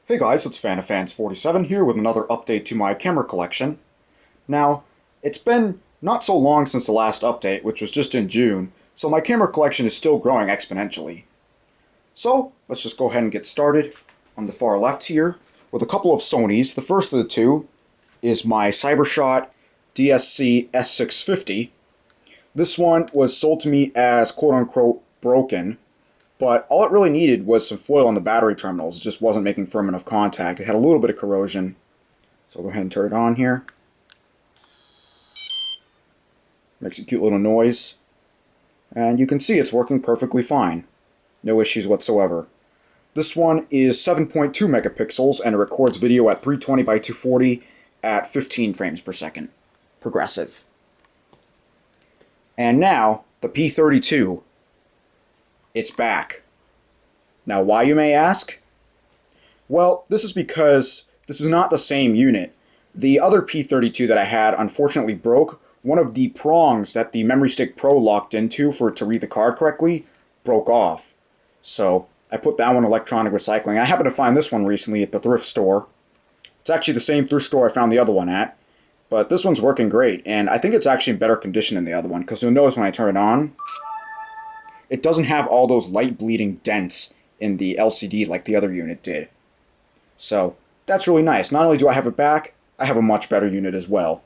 Hey guys, it's FanOfFans47 here with another update to my camera collection. Now, it's been not so long since the last update, which was just in June, so my camera collection is still growing exponentially. So, let's just go ahead and get started on the far left here with a couple of Sonys. The first of the two is my Cybershot DSC S650. This one was sold to me as quote-unquote broken, but all it really needed was some foil on the battery terminals. It just wasn't making firm enough contact. It had a little bit of corrosion. So I'll go ahead and turn it on here. Makes a cute little noise. And you can see it's working perfectly fine. No issues whatsoever. This one is 7.2 megapixels and it records video at 320 by 240 at 15 frames per second. Progressive. And now, the P32. It's back. Now, why, you may ask? Well, this is because this is not the same unit. The other P32 that I had unfortunately broke. One of the prongs that the Memory Stick Pro locked into for it to read the card correctly broke off. So I put that one in electronic recycling. I happened to find this one recently at the thrift store. It's actually the same thrift store I found the other one at. But this one's working great, and I think it's actually in better condition than the other one, because you'll notice when I turn it on, it doesn't have all those light bleeding dents in the LCD like the other unit did. So, that's really nice. Not only do I have it back, I have a much better unit as well.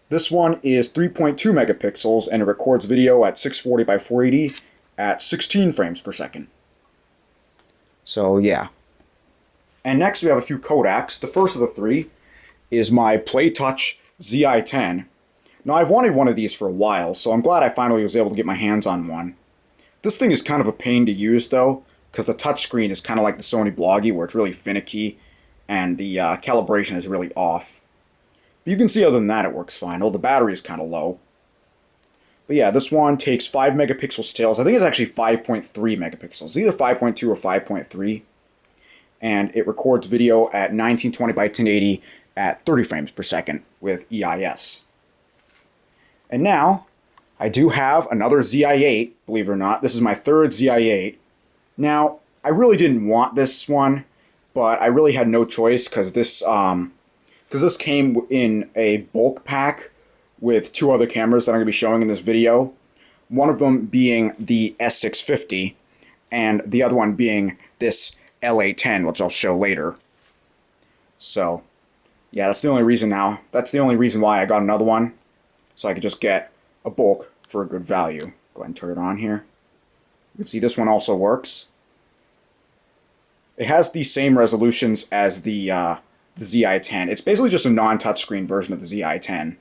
This one is 3.2 megapixels and it records video at 640 by 480 at 16 frames per second. So, yeah. And next we have a few Kodaks. The first of the three is my PlayTouch ZI-10. Now, I've wanted one of these for a while, so I'm glad I finally was able to get my hands on one. This thing is kind of a pain to use, though, because the touchscreen is kind of like the Sony Bloggy, where it's really finicky, and the calibration is really off. But you can see other than that, it works fine, although the battery is kind of low. But yeah, this one takes 5 megapixel stills. I think it's actually 5.3 megapixels. It's either 5.2 or 5.3. And it records video at 1920 by 1080 at 30 frames per second with EIS. And now, I do have another ZI-8, believe it or not. This is my third ZI-8. Now, I really didn't want this one, but I really had no choice because this came in a bulk pack with two other cameras that I'm going to be showing in this video. One of them being the S650, and the other one being this LA10, which I'll show later. So, yeah, that's the only reason now. That's the only reason why I got another one, so I could just get a bulk for a good value. Go ahead and turn it on here. You can see this one also works. It has the same resolutions as the ZI-10. It's basically just a non-touchscreen version of the ZI-10.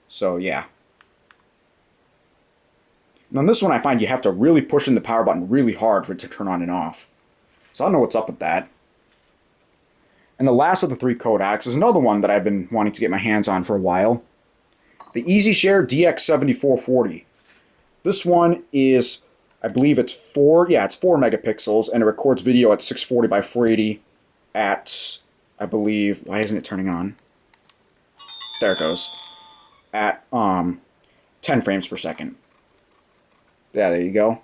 So, yeah. And on this one, I find you have to really push in the power button really hard for it to turn on and off. So I don't know what's up with that. And the last of the three Kodaks is another one that I've been wanting to get my hands on for a while. The EasyShare DX7440. This one is, I believe it's 4 megapixels, and it records video at 640 by 480 at, I believe, why isn't it turning on? There it goes. At 10 frames per second. Yeah, there you go.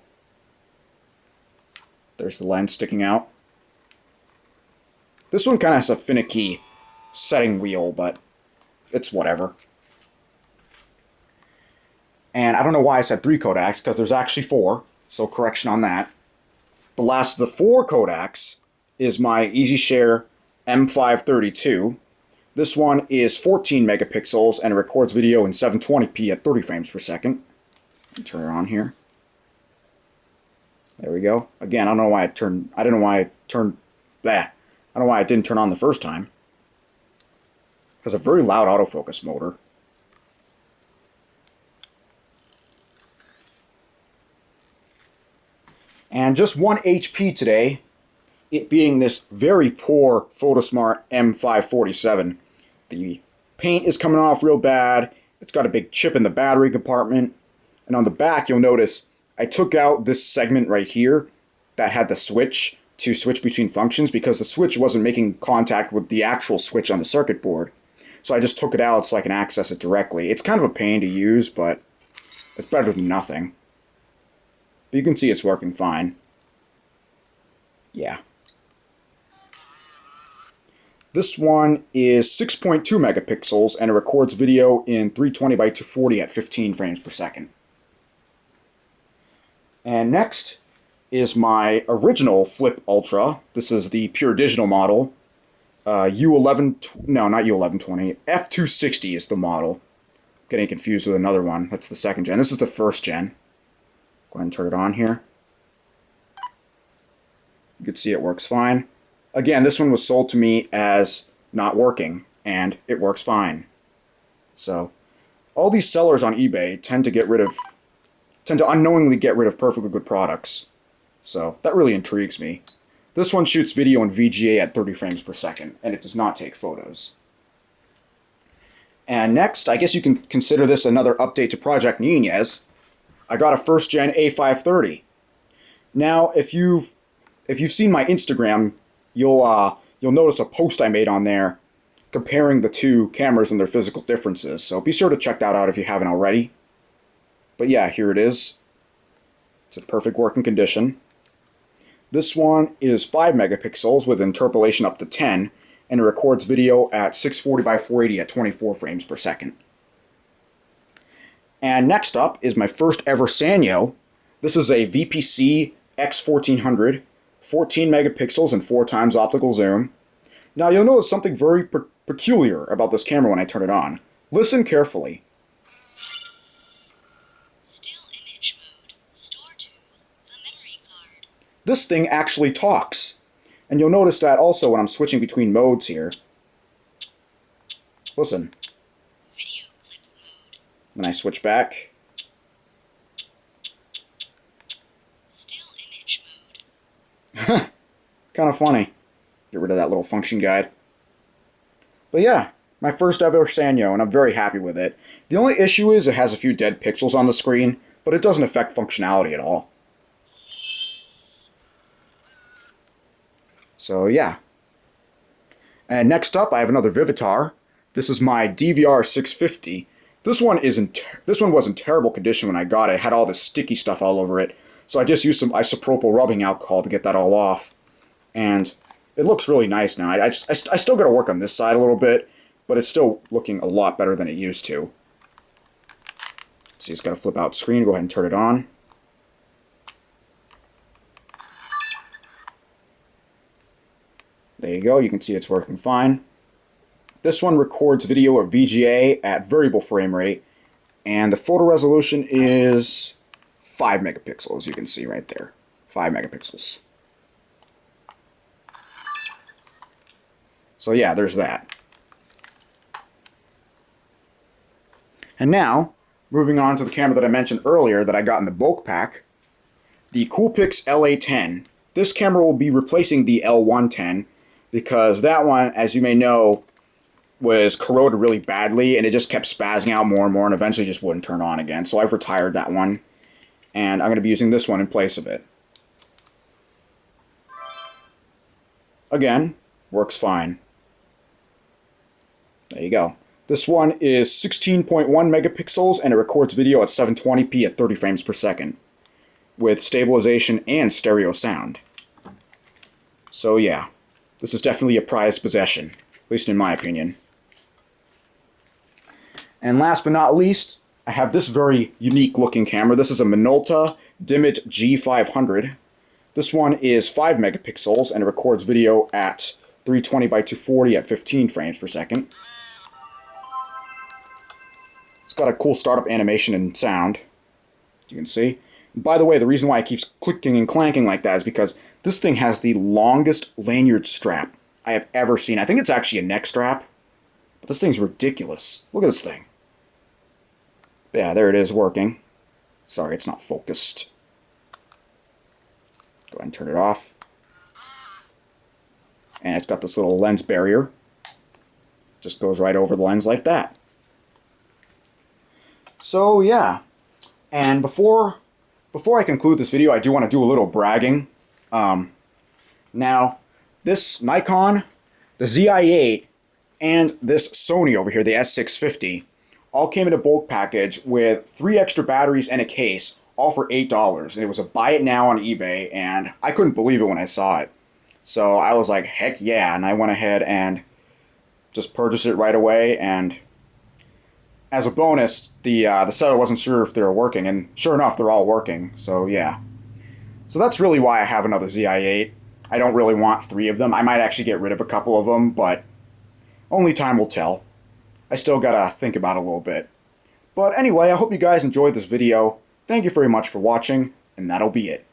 There's the lens sticking out. This one kind of has a finicky setting wheel, but it's whatever. And I don't know why I said 3 Kodaks, because there's actually 4, so correction on that. The last of the 4 Kodaks is my EasyShare M532. This one is 14 megapixels and it records video in 720p at 30 frames per second. Turn it on here. There we go. Again, I don't know why I don't know why it didn't turn on the first time. It has a very loud autofocus motor. And just 1 HP today, it being this very poor Photosmart M547. The paint is coming off real bad. It's got a big chip in the battery compartment. And on the back, you'll notice I took out this segment right here that had the switch to switch between functions because the switch wasn't making contact with the actual switch on the circuit board. So I just took it out so I can access it directly. It's kind of a pain to use, but it's better than nothing. But you can see it's working fine. Yeah. This one is 6.2 megapixels and it records video in 320 by 240 at 15 frames per second. And next is my original Flip Ultra. This is the pure digital model. F260 is the model. Getting confused with another one. That's the second gen. This is the first gen. Go ahead and turn it on here. You can see it works fine. Again, this one was sold to me as not working, and it works fine. So, all these sellers on eBay tend to unknowingly get rid of perfectly good products. So, that really intrigues me. This one shoots video in VGA at 30 frames per second, and it does not take photos. And next, I guess you can consider this another update to Project Ninza. I got a first gen A530. Now, if you've seen my Instagram, you'll notice a post I made on there comparing the two cameras and their physical differences. So be sure to check that out if you haven't already. But yeah, here it is. It's in perfect working condition. This one is 5 megapixels with interpolation up to 10, and it records video at 640 by 480 at 24 frames per second. And next up is my first ever Sanyo. This is a VPC X1400, 14 megapixels and 4 times optical zoom. Now you'll notice something very peculiar about this camera when I turn it on. Listen carefully. This thing actually talks. And you'll notice that also when I'm switching between modes here. Listen. When I switch back. Kind of funny. Get rid of that little function guide. But yeah, my first ever Sanyo, and I'm very happy with it. The only issue is it has a few dead pixels on the screen, but it doesn't affect functionality at all. So yeah. And next up, I have another Vivitar. This is my DVR 650. This one was in terrible condition when I got it. It had all this sticky stuff all over it. So I just used some isopropyl rubbing alcohol to get that all off. And it looks really nice now. I still got to work on this side a little bit, but it's still looking a lot better than it used to. See, it's got a flip out screen. Go ahead and turn it on. There you go. You can see it's working fine. This one records video at VGA at variable frame rate, and the photo resolution is 5 megapixels, you can see right there. 5 megapixels. So yeah, there's that. And now, moving on to the camera that I mentioned earlier that I got in the bulk pack, the Coolpix LA10. This camera will be replacing the L110 because that one, as you may know, was corroded really badly and it just kept spazzing out more and more and eventually just wouldn't turn on again. So I've retired that one and I'm going to be using this one in place of it. Again, works fine. There you go. This one is 16.1 megapixels and it records video at 720p at 30 frames per second with stabilization and stereo sound. So yeah, this is definitely a prized possession, at least in my opinion. And last but not least, I have this very unique looking camera. This is a Minolta Dimit G500. This one is 5 megapixels and it records video at 320 by 240 at 15 frames per second. It's got a cool startup animation and sound, you can see. And by the way, the reason why it keeps clicking and clanking like that is because this thing has the longest lanyard strap I have ever seen. I think it's actually a neck strap, but this thing's ridiculous. Look at this thing. Yeah, there it is working. Sorry, it's not focused. Go ahead and turn it off. And it's got this little lens barrier. Just goes right over the lens like that. So yeah, and before I conclude this video, I do want to do a little bragging. Now, this Nikon, the ZI-8, and this Sony over here, the S650, all came in a bulk package with 3 extra batteries and a case, all for $8. And it was a buy it now on eBay, and I couldn't believe it when I saw it. So I was like, heck yeah, and I went ahead and just purchased it right away, and as a bonus, the seller wasn't sure if they were working, and sure enough, they're all working, so yeah. So that's really why I have another ZI-8. I don't really want 3 of them. I might actually get rid of a couple of them, but only time will tell. I still gotta think about it a little bit. But anyway, I hope you guys enjoyed this video. Thank you very much for watching, and that'll be it.